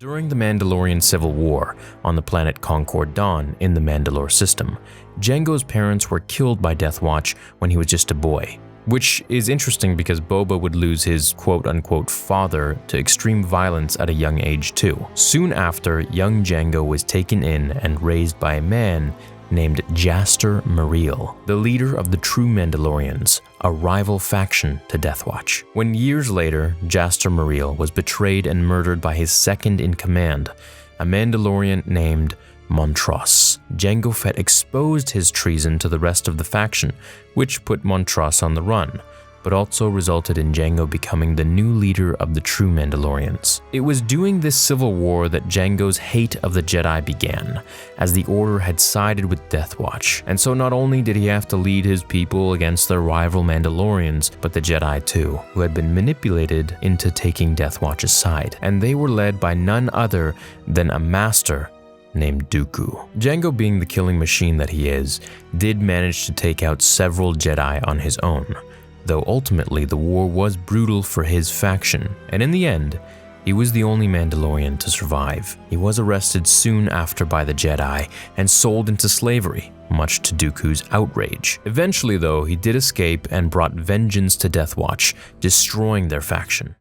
During the Mandalorian Civil War on the planet Concord Dawn in the Mandalore system, Jango's parents were killed by Death Watch when he was just a boy. Which is interesting because Boba would lose his quote-unquote father to extreme violence at a young age too. Soon after, young Jango was taken in and raised by a man named Jaster Meriel, the leader of the True Mandalorians, a rival faction to Death Watch. When years later, Jaster Meriel was betrayed and murdered by his second-in-command, a Mandalorian named Montross. Jango Fett exposed his treason to the rest of the faction, which put Montross on the run, but also resulted in Jango becoming the new leader of the True Mandalorians. It was during this civil war that Jango's hate of the Jedi began, as the Order had sided with Death Watch, and so not only did he have to lead his people against their rival Mandalorians, but the Jedi too, who had been manipulated into taking Death Watch's side, and they were led by none other than a master named Dooku. Jango, being the killing machine that he is, did manage to take out several Jedi on his own, though ultimately the war was brutal for his faction, and in the end, he was the only Mandalorian to survive. He was arrested soon after by the Jedi and sold into slavery, much to Dooku's outrage. Eventually though, he did escape and brought vengeance to Death Watch, destroying their faction.